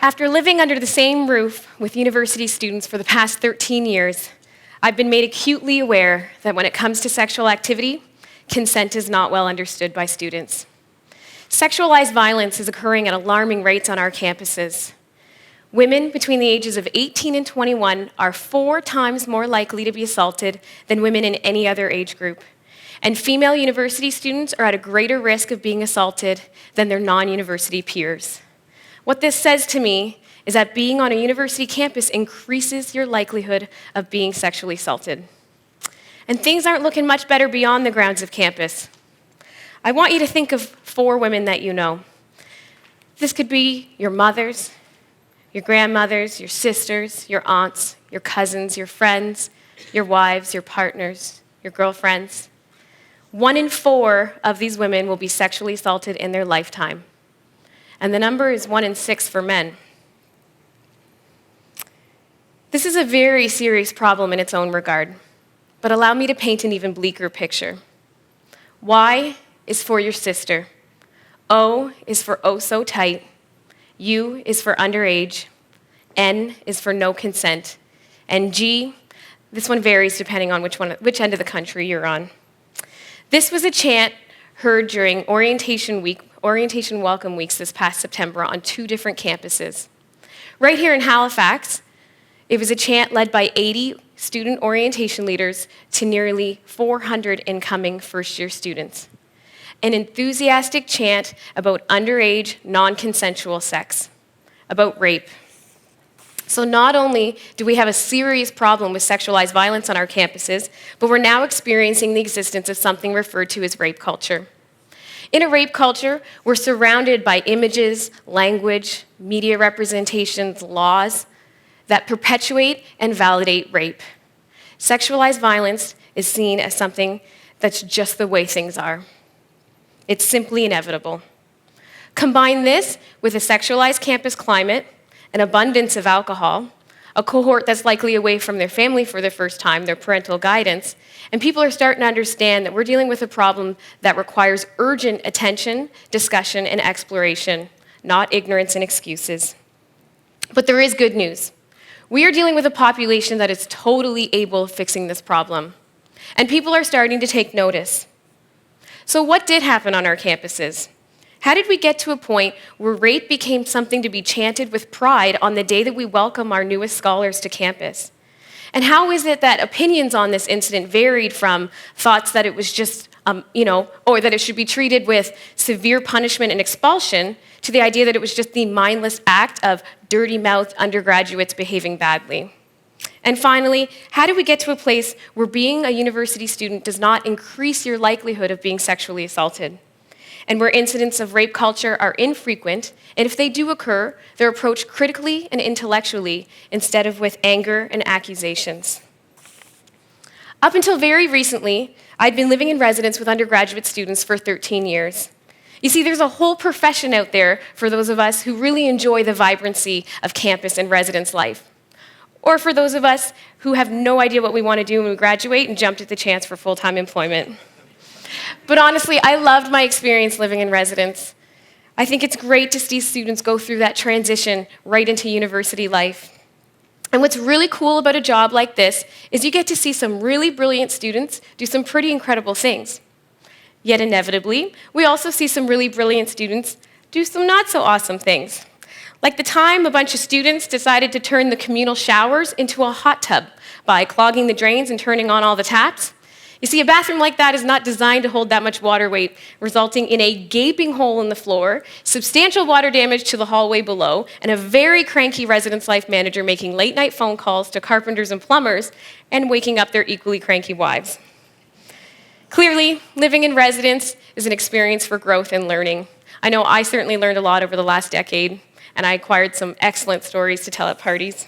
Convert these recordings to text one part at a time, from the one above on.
After living under the same roof with university students for the past 13 years, I've been made acutely aware that when it comes to sexual activity, consent is not well understood by students. Sexualized violence is occurring at alarming rates on our campuses. Women between the ages of 18 and 21 are 4 times more likely to be assaulted than women in any other age group. And female university students are at a greater risk of being assaulted than their non-university peers. What this says to me is that being on a university campus increases your likelihood of being sexually assaulted. And things aren't looking much better beyond the grounds of campus. I want you to think of 4 women that you know. This could be your mothers, your grandmothers, your sisters, your aunts, your cousins, your friends, your wives, your partners, your girlfriends. 1 in 4 of these women will be sexually assaulted in their lifetime. And the number is 1 in 6 for men. This is a very serious problem in its own regard, but allow me to paint an even bleaker picture. Y is for your sister. O is for oh so tight. U is for underage. N is for no consent. And G, this one varies depending on which end of the country you're on. This was a chant heard during orientation welcome weeks this past September on 2 different campuses. Right here in Halifax, it was a chant led by 80 student orientation leaders to nearly 400 incoming first-year students. An enthusiastic chant about underage, non-consensual sex, about rape. So not only do we have a serious problem with sexualized violence on our campuses, but we're now experiencing the existence of something referred to as rape culture. In a rape culture, we're surrounded by images, language, media representations, laws that perpetuate and validate rape. Sexualized violence is seen as something that's just the way things are. It's simply inevitable. Combine this with a sexualized campus climate, an abundance of alcohol, a cohort that's likely away from their family for the first time, their parental guidance, and people are starting to understand that we're dealing with a problem that requires urgent attention, discussion, and exploration, not ignorance and excuses. But there is good news. We are dealing with a population that is totally able of fixing this problem, and people are starting to take notice. So what did happen on our campuses? How did we get to a point where rape became something to be chanted with pride on the day that we welcome our newest scholars to campus? And how is it that opinions on this incident varied from thoughts that it was just, or that it should be treated with severe punishment and expulsion, to the idea that it was just the mindless act of dirty-mouthed undergraduates behaving badly? And finally, how do we get to a place where being a university student does not increase your likelihood of being sexually assaulted? And where incidents of rape culture are infrequent, and if they do occur, they're approached critically and intellectually instead of with anger and accusations. Up until very recently, I'd been living in residence with undergraduate students for 13 years. You see, there's a whole profession out there for those of us who really enjoy the vibrancy of campus and residence life. Or for those of us who have no idea what we want to do when we graduate and jumped at the chance for full-time employment. But honestly, I loved my experience living in residence. I think it's great to see students go through that transition right into university life. And what's really cool about a job like this is you get to see some really brilliant students do some pretty incredible things. Yet inevitably, we also see some really brilliant students do some not so awesome things. Like the time a bunch of students decided to turn the communal showers into a hot tub by clogging the drains and turning on all the taps. You see, a bathroom like that is not designed to hold that much water weight, resulting in a gaping hole in the floor, substantial water damage to the hallway below, and a very cranky residence life manager making late-night phone calls to carpenters and plumbers and waking up their equally cranky wives. Clearly, living in residence is an experience for growth and learning. I know I certainly learned a lot over the last decade, and I acquired some excellent stories to tell at parties.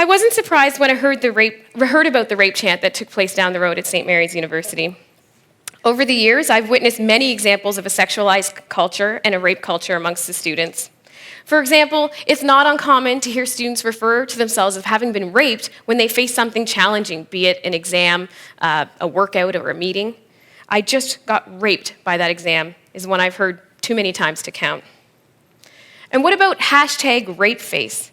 I wasn't surprised when I heard about the rape chant that took place down the road at St. Mary's University. Over the years, I've witnessed many examples of a sexualized culture and a rape culture amongst the students. For example, it's not uncommon to hear students refer to themselves as having been raped when they face something challenging, be it an exam, a workout, or a meeting. I just got raped by that exam is one I've heard too many times to count. And what about hashtag rapeface?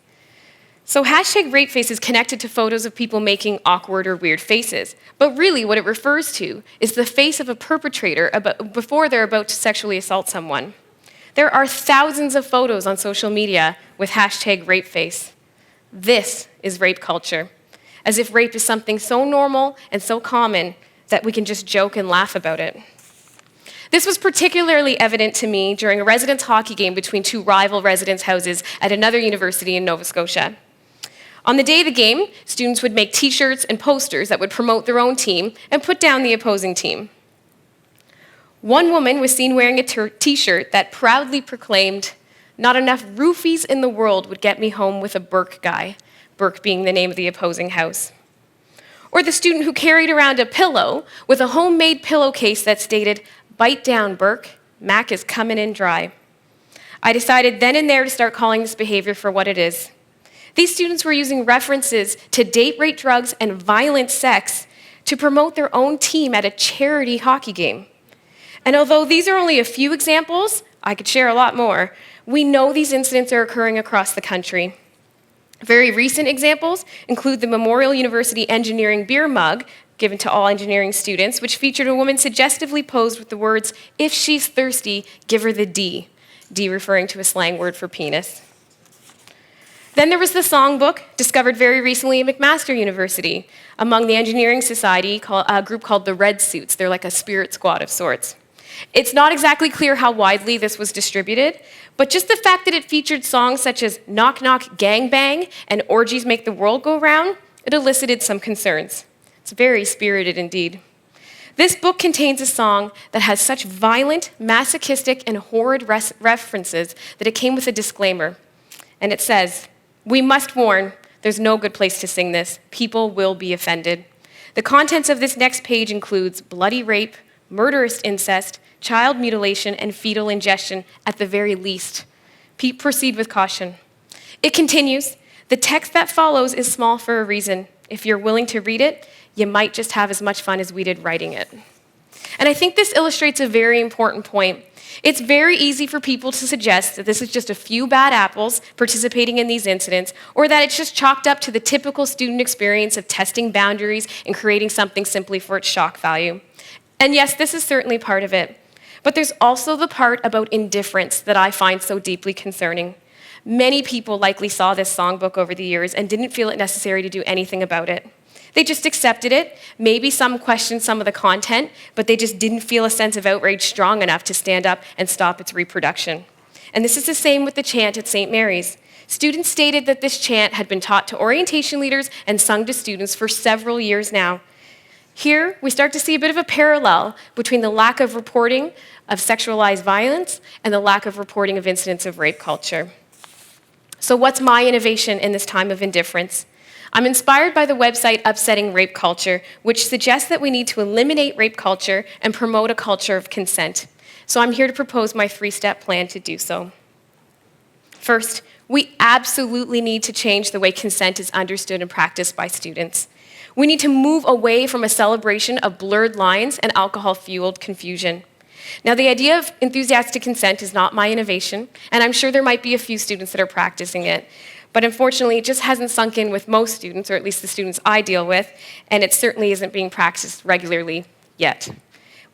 So hashtag rapeface is connected to photos of people making awkward or weird faces. But really what it refers to is the face of a perpetrator before they're about to sexually assault someone. There are thousands of photos on social media with hashtag rapeface. This is rape culture, as if rape is something so normal and so common that we can just joke and laugh about it. This was particularly evident to me during a residence hockey game between two rival residence houses at another university in Nova Scotia. On the day of the game, students would make t-shirts and posters that would promote their own team and put down the opposing team. One woman was seen wearing a t-shirt that proudly proclaimed, "Not enough roofies in the world would get me home with a Burke guy," Burke being the name of the opposing house. Or the student who carried around a pillow with a homemade pillowcase that stated, "Bite down, Burke, Mac is coming in dry." I decided then and there to start calling this behavior for what it is. These students were using references to date rape, drugs, and violent sex to promote their own team at a charity hockey game. And although these are only a few examples, I could share a lot more, we know these incidents are occurring across the country. Very recent examples include the Memorial University engineering beer mug given to all engineering students, which featured a woman suggestively posed with the words, "If she's thirsty, give her the D," D referring to a slang word for penis. Then there was the songbook, discovered very recently at McMaster University, among the engineering society, a group called the Red Suits. They're like a spirit squad of sorts. It's not exactly clear how widely this was distributed, but just the fact that it featured songs such as "Knock Knock Gang Bang" and "Orgies Make the World Go Round," it elicited some concerns. It's very spirited indeed. This book contains a song that has such violent, masochistic, and horrid references that it came with a disclaimer. And it says, "We must warn, there's no good place to sing this. People will be offended. The contents of this next page includes bloody rape, murderous incest, child mutilation, and fetal ingestion at the very least. Proceed with caution." It continues, "The text that follows is small for a reason. If you're willing to read it, you might just have as much fun as we did writing it." And I think this illustrates a very important point. It's very easy for people to suggest that this is just a few bad apples participating in these incidents, or that it's just chalked up to the typical student experience of testing boundaries and creating something simply for its shock value. And yes, this is certainly part of it. But there's also the part about indifference that I find so deeply concerning. Many people likely saw this songbook over the years and didn't feel it necessary to do anything about it. They just accepted it. Maybe some questioned some of the content, but they just didn't feel a sense of outrage strong enough to stand up and stop its reproduction. And this is the same with the chant at St. Mary's. Students stated that this chant had been taught to orientation leaders and sung to students for several years now. Here, we start to see a bit of a parallel between the lack of reporting of sexualized violence and the lack of reporting of incidents of rape culture. So what's my innovation in this time of indifference? I'm inspired by the website Upsetting Rape Culture, which suggests that we need to eliminate rape culture and promote a culture of consent. So I'm here to propose my 3-step plan to do so. First, we absolutely need to change the way consent is understood and practiced by students. We need to move away from a celebration of blurred lines and alcohol-fueled confusion. Now, the idea of enthusiastic consent is not my innovation, and I'm sure there might be a few students that are practicing it. But unfortunately, it just hasn't sunk in with most students, or at least the students I deal with, and it certainly isn't being practiced regularly yet.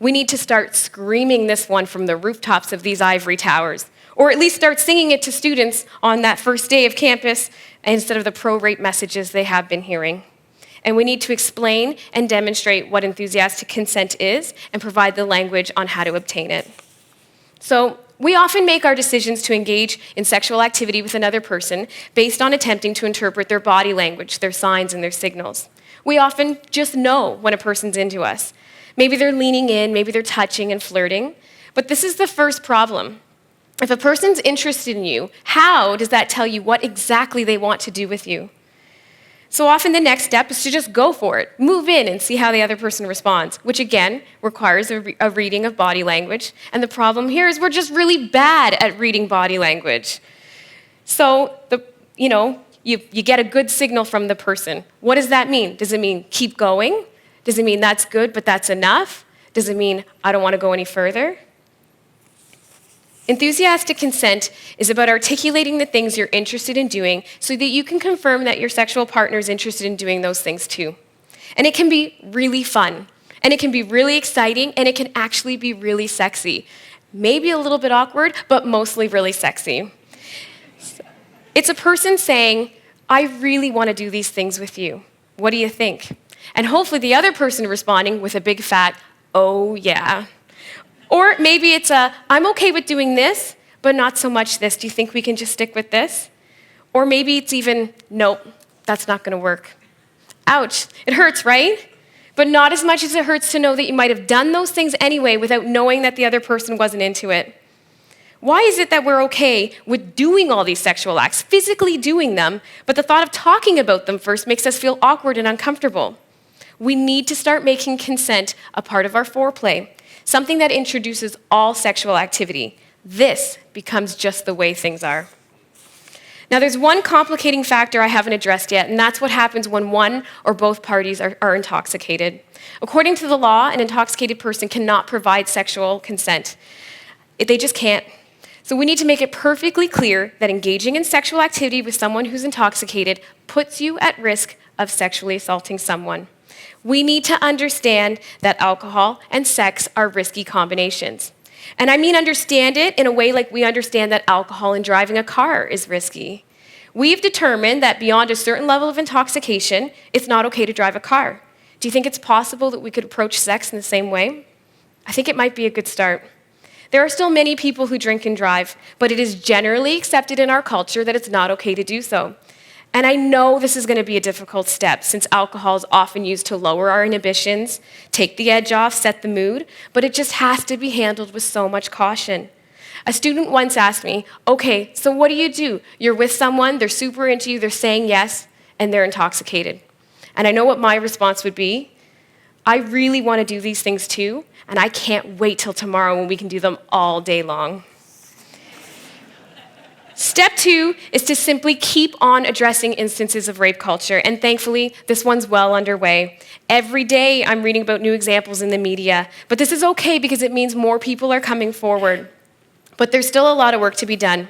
We need to start screaming this one from the rooftops of these ivory towers, or at least start singing it to students on that first day of campus instead of the pro-rape messages they have been hearing. And we need to explain and demonstrate what enthusiastic consent is and provide the language on how to obtain it. So, we often make our decisions to engage in sexual activity with another person based on attempting to interpret their body language, their signs, and their signals. We often just know when a person's into us. Maybe they're leaning in, maybe they're touching and flirting. But this is the first problem. If a person's interested in you, how does that tell you what exactly they want to do with you? So often the next step is to just go for it, move in and see how the other person responds, which again requires a reading of body language. And the problem here is we're just really bad at reading body language. So you get a good signal from the person. What does that mean? Does it mean keep going? Does it mean that's good but that's enough? Does it mean I don't want to go any further? Enthusiastic consent is about articulating the things you're interested in doing so that you can confirm that your sexual partner is interested in doing those things too. And it can be really fun, and it can be really exciting, and it can actually be really sexy. Maybe a little bit awkward, but mostly really sexy. It's a person saying, I really want to do these things with you. What do you think? And hopefully the other person responding with a big fat, oh yeah. Or maybe it's a, I'm okay with doing this, but not so much this. Do you think we can just stick with this? Or maybe it's even, nope, that's not going to work. Ouch, it hurts, right? But not as much as it hurts to know that you might have done those things anyway without knowing that the other person wasn't into it. Why is it that we're okay with doing all these sexual acts, physically doing them, but the thought of talking about them first makes us feel awkward and uncomfortable? We need to start making consent a part of our foreplay, something that introduces all sexual activity. This becomes just the way things are. Now, there's one complicating factor I haven't addressed yet, and that's what happens when one or both parties are intoxicated. According to the law, an intoxicated person cannot provide sexual consent. They just can't. So we need to make it perfectly clear that engaging in sexual activity with someone who's intoxicated puts you at risk of sexually assaulting someone. We need to understand that alcohol and sex are risky combinations. And I mean understand it in a way like we understand that alcohol and driving a car is risky. We've determined that beyond a certain level of intoxication, it's not okay to drive a car. Do you think it's possible that we could approach sex in the same way? I think it might be a good start. There are still many people who drink and drive, but it is generally accepted in our culture that it's not okay to do so. And I know this is going to be a difficult step since alcohol is often used to lower our inhibitions, take the edge off, set the mood, but it just has to be handled with so much caution. A student once asked me, okay, so what do? You're with someone, they're super into you, they're saying yes, and they're intoxicated. And I know what my response would be. I really want to do these things too, and I can't wait till tomorrow when we can do them all day long. Step 2 is to simply keep on addressing instances of rape culture, and thankfully, this one's well underway. Every day, I'm reading about new examples in the media, but this is okay because it means more people are coming forward. But there's still a lot of work to be done.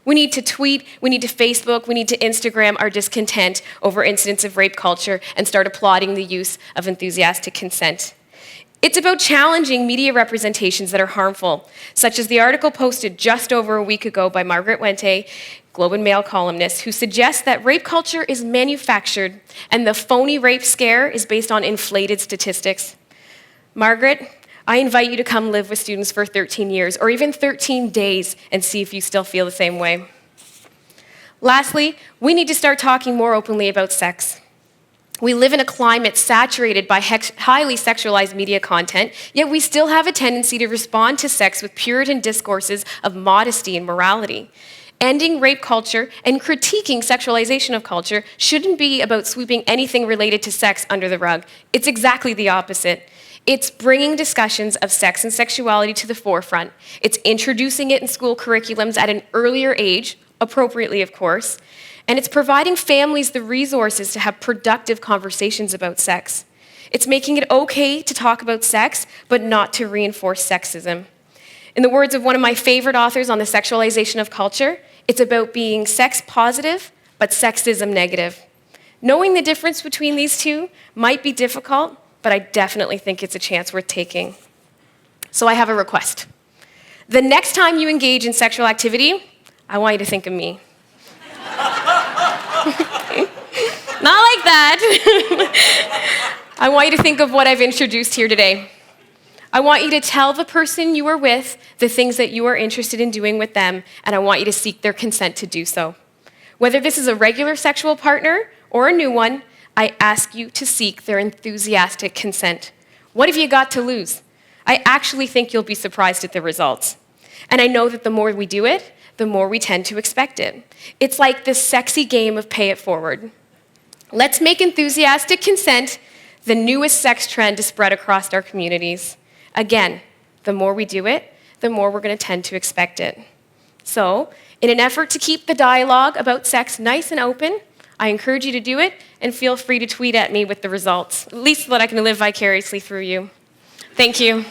We need to tweet, we need to Facebook, we need to Instagram our discontent over incidents of rape culture and start applauding the use of enthusiastic consent. It's about challenging media representations that are harmful, such as the article posted just over a week ago by Margaret Wente, Globe and Mail columnist, who suggests that rape culture is manufactured and the phony rape scare is based on inflated statistics. Margaret, I invite you to come live with students for 13 years or even 13 days and see if you still feel the same way. Lastly, we need to start talking more openly about sex. We live in a climate saturated by highly sexualized media content, yet we still have a tendency to respond to sex with Puritan discourses of modesty and morality. Ending rape culture and critiquing sexualization of culture shouldn't be about sweeping anything related to sex under the rug. It's exactly the opposite. It's bringing discussions of sex and sexuality to the forefront. It's introducing it in school curriculums at an earlier age, appropriately, of course, and it's providing families the resources to have productive conversations about sex. It's making it okay to talk about sex, but not to reinforce sexism. In the words of one of my favorite authors on the sexualization of culture, it's about being sex positive, but sexism negative. Knowing the difference between these two might be difficult, but I definitely think it's a chance worth taking. So I have a request. The next time you engage in sexual activity, I want you to think of me. Not like that. I want you to think of what I've introduced here today. I want you to tell the person you are with the things that you are interested in doing with them, and I want you to seek their consent to do so. Whether this is a regular sexual partner or a new one, I ask you to seek their enthusiastic consent. What have you got to lose? I actually think you'll be surprised at the results. And I know that the more we do it, the more we tend to expect it. It's like this sexy game of pay it forward. Let's make enthusiastic consent the newest sex trend to spread across our communities. Again, the more we do it, the more we're going to tend to expect it. So, in an effort to keep the dialogue about sex nice and open, I encourage you to do it, and feel free to tweet at me with the results, at least so that I can live vicariously through you. Thank you.